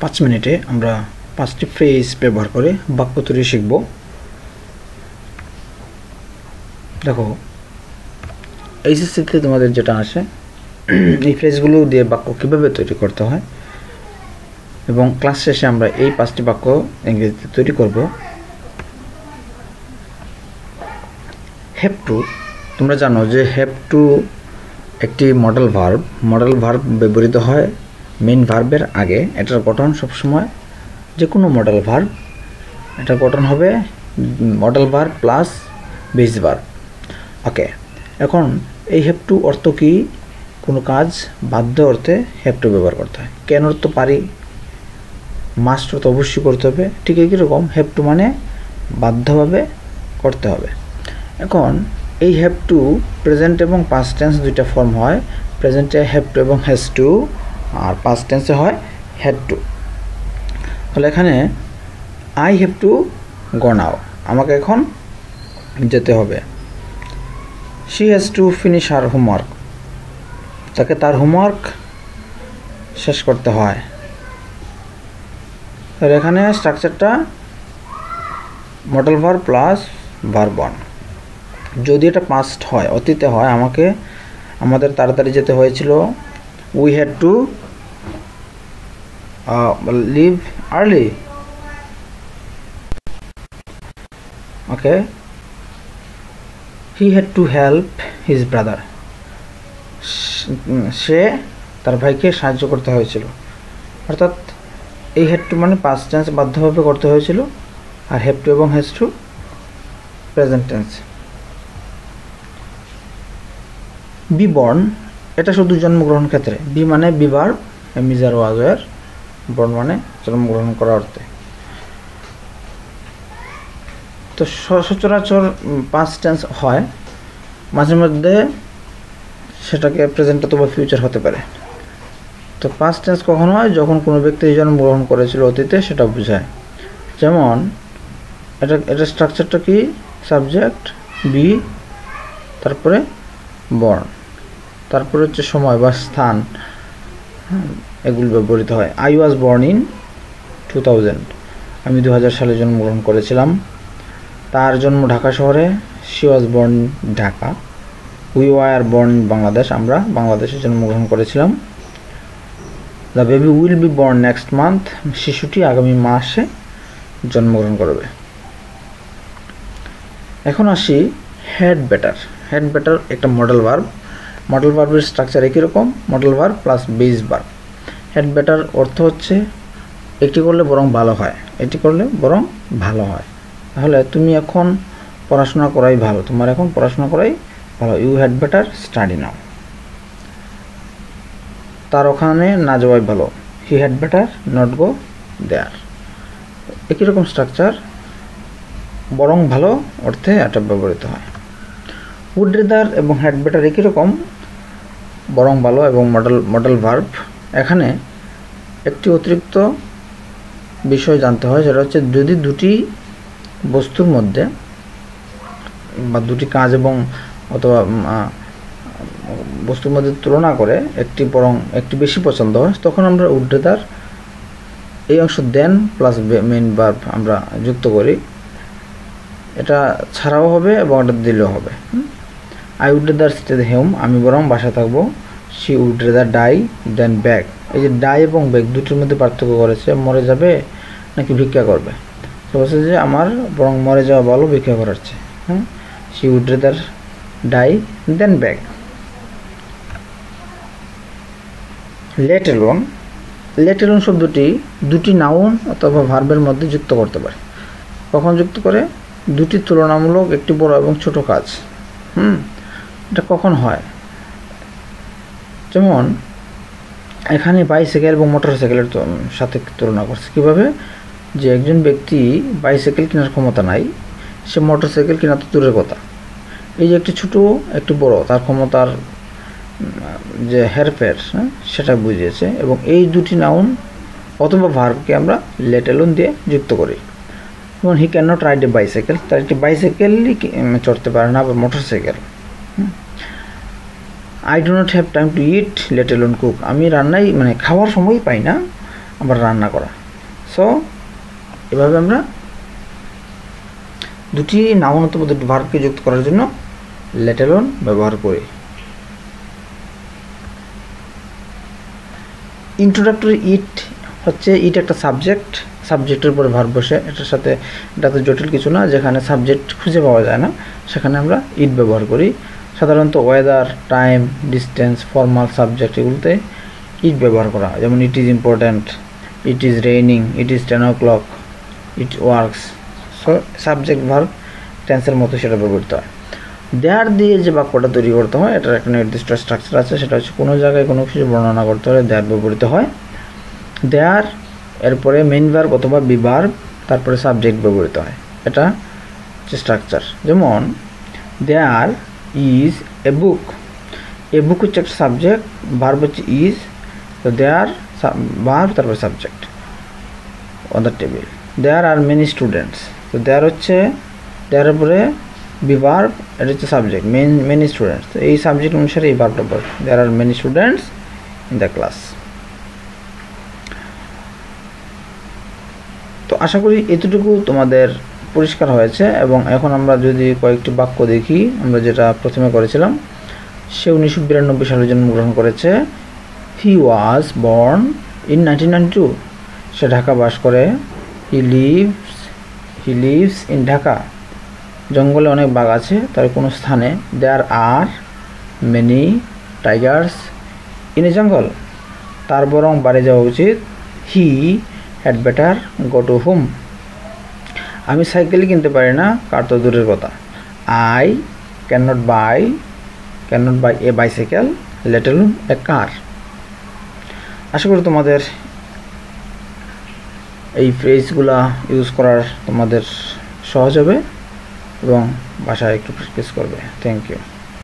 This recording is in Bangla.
5 মিনিটে আমরা 5টি ফ্রেজ ব্যবহার করে বাক্য তৈরি শিখব। দেখো, এইচএসসিতে তোমাদের যেটা আসে এই ফ্রেজগুলো দিয়ে বাক্য কিভাবে তৈরি করতে হয় এবং ক্লাস শেষে আমরা এই 5টি বাক্য ইংরেজিতে তৈরি করব। হ্যাভ টু, তোমরা জানো যে হ্যাভ টু একটি মডেল ভার্ব ব্যবহৃত হয় মেইন ভার্বের আগে। এটার গঠন সবসময় যে কোনো মডেল ভার্ব, এটার গঠন হবে modal verb plus base verb. Okay, এখন এই হ্যাভ টু অর্থ কি? কোনো কাজ বাধ্য অর্থে হ্যাভ টু ব্যবহার করতে হয়। কেন অর্থ পারি, মাস্ট অর্থ অবশ্যই করতে হবে। ঠিক একই রকম হ্যাভ টু মানে বাধ্যভাবে করতে হবে। এখন এই হ্যাভ টু প্রেজেন্ট এবং পাস্ট টেন্স দুইটা ফর্ম হয়। প্রেজেন্টে হ্যাভ টু এবং হ্যাজ টু, আর পাস্ট টেন্সে হয় হ্যাড টু। তাহলে এখানে আই হ্যাভ টু গো নাও, আমাকে এখন যেতে হবে। She has to finish her homework, তাকে তার হোমওয়ার্ক শেষ করতে হয়। তাহলে এখানে স্ট্রাকচারটা model verb plus verb one. যদি এটা পাস্ট হয়, অতীতে হয়, আমাদের তাড়াতাড়ি যেতে হয়েছিল। We had to leave early. Okay, he had to help his brother, সে তার ভাইকে সাহায্য করতে হয়েছিল। অর্থাৎ এই হ্যাড টু মানে পাস্ট টেন্স বাধ্যভাবে করতে হয়েছিল, আর হ্যাভ টু এবং has to present tense. Be born, এটা শুধু জন্মগ্রহণ ক্ষেত্রে। বি মানে be verb, am is are was were. Born মানে জন্মগ্রহণ করা অর্থে। তো সচরাচর পাস্ট টেন্স হয়, মাঝে মধ্যে সেটাকে প্রেজেন্ট অথবা ফিউচার হতে পারে। তো পাস্ট টেন্স কখন হয়? যখন কোনো ব্যক্তি জন্মগ্রহণ করেছিল অতীতে, সেটা বোঝায়। যেমন এটা স্ট্রাকচারটা কি? সাবজেক্ট বি, তারপরে বর্ন, তারপরে হচ্ছে সময় বা স্থান, এগুলো ব্যবহৃত হয়। আই ওয়াজ বর্ন ইন 2000, আমি 2000 সালে জন্মগ্রহণ করেছিলাম। তার জন্ম ঢাকা শহরে। She was born Dhaka. We were born in Bangladesh, আমরা বাংলাদেশে জন্মগ্রহণ করেছিলাম। The baby will be born next month, শিশুটি আগামী মাসে জন্মগ্রহণ করবে। এখন আসি হ্যাড বেটার। হ্যাড বেটার একটা মডেল ভার্ব। মডেল ভার্বের স্ট্রাকচার একই রকম, model verb plus base verb. Had better অর্থ হচ্ছে এটি করলে বরং ভালো হয়, এটি করলে বরং ভালো হয়। তাহলে তুমি এখন পড়াশোনা করাই ভালো, তোমার এখন পড়াশোনা করাই ভালো। You had better study now. তার ওখানে না যাওয়াই ভালো। He had better not go there. একই রকম স্ট্রাকচার, বরং ভালো অর্থে এটা ব্যবহৃত হয়। উড রেদার এবং হ্যাড বেটার একই রকম, বরং ভালো এবং মডেল ভার্ব। এখানে একটি অতিরিক্ত বিষয় জানতে হয়, সেটা হচ্ছে যদি দুটি বস্তুর মধ্যে বা দুটি কাজ এবং অথবা বস্তুর মধ্যে তুলনা করে একটি বেশি পছন্দ হয়, তখন আমরা উড রেদার এই অংশ দেন প্লাস মেইন ভার্ব আমরা যুক্ত করি। এটা ছাড়াও হবে এবং এটা দিলেও হবে। I would rather stay the home, আমি বরং বাসায় থাকবো। She would rather die than back. এই যে ডাই এবং ব্যাক দুটির মধ্যে পার্থক্য করেছে, মরে যাবে নাকি ভিক্ষা করবে। তো বলছে যে আমার বরং মরে যাওয়া ভালো ভিক্ষা করার চেয়ে। She would rather die than back. Let alone, let alone শব্দটি দুটি নাউন অথবা ভার্বের মধ্যে যুক্ত করতে পারে। কখন যুক্ত করে? দুটি তুলনামূলক একটি বড় এবং ছোট কাজ। এটা কখন হয়? যেমন এখানে বাইসাইকেল এবং মোটরসাইকেলের সাথে তুলনা করছে। কীভাবে? যে একজন ব্যক্তি বাইসাইকেল কেনার ক্ষমতা নাই, সে মোটরসাইকেল কেনা তো দূরের কথা। এই যে একটি ছোট একটি বড়, তার ক্ষমতার যে হেরফের সেটা বুঝিয়েছে। এবং এই দুটি নাউন অথবা ভার্বকে আমরা লেট এলোন দিয়ে যুক্ত করি। যেমন he can not ride a bicycle, তার একটি বাইসাইকেলই চড়তে পারে না, আবার motorcycle. I do not have time to eat let alone cook, আমি রান্নাই খাওয়ার সময়ই পাই না, আবার রান্না করা। সো এভাবে আমরা দুটি নাউন অথবা দুটি ভার্বকে যুক্ত করার জন্য লেট অ্যালোন ব্যবহার করি। ইন্ট্রোডাক্টরি ইট হচ্ছে, ইট একটা সাবজেক্ট, সাবজেক্টের উপরে ভার্ব বসে, এটার সাথে এটা তো জটিল কিছু না, যেখানে সাবজেক্ট খুঁজে পাওয়া যায় না সেখানে আমরা ইট ব্যবহার করি। সাধারণত weather, time, distance, formal subject এগুলোতে ইট ব্যবহার করা হয়। যেমন it is important, it is raining, it is 10 o'clock, it works. So subject verb টেন্সের মতো সেটা ব্যবহৃত হয়। দেয়ার দিয়ে যে বাক্যটা তৈরি করতে হয় এটার একটা নির্দিষ্ট স্ট্রাকচার আছে, সেটা হচ্ছে কোনো জায়গায় কোনো কিছু বর্ণনা করতে হলে দেয়ার ব্যবহৃত হয়। দেয়ার এরপরে মেইন ভার্ব অথবা বি ভার্ব, তারপরে সাবজেক্ট ব্যবহৃত হয়, এটা হচ্ছে স্ট্রাকচার। যেমন দেয়ার ইজ এ বুক, এ বুক হচ্ছে একটা সাবজেক্ট, ভার্ব হচ্ছে ইজ, তো দেয়ার ভার্ব তারপরে subject on the table. There are many students, তো দেয়ার হচ্ছে দেয়ার উপরে বি ভার্ব, এটা হচ্ছে সাবজেক্ট, মেনি স্টুডেন্টস, তো এই সাবজেক্ট অনুসারে এই ভার্বটা বসে, there are many students in the class. তো আশা করি এতটুকু তোমাদের পরিষ্কার হয়েছে। এবং এখন আমরা যদি কয়েকটি বাক্য দেখি, আমরা যেটা প্রথমে করেছিলাম, সে 1992 সালে জন্মগ্রহণ করেছে। হি ওয়াজ বর্ন ইন 1992, সে ঢাকা বাস করে। হি লিভস ইন ঢাকা, জঙ্গলে অনেক বাঘ আছে তার কোনো স্থানে। There are many tigers in a jungle, তার বরং বাড়ি যাওয়া উচিত। He had better go to home, আমি সাইকেল কিনতে পারি না, কার তো দূরের কথা। I can not buy a bicycle, let alone a car. আশা করি তোমাদের এই ফ্রেজগুলা ইউজ করার তোমাদের সহজ হবে এবং ভাষায় একটু প্র্যাকটিস করবে। Thank you.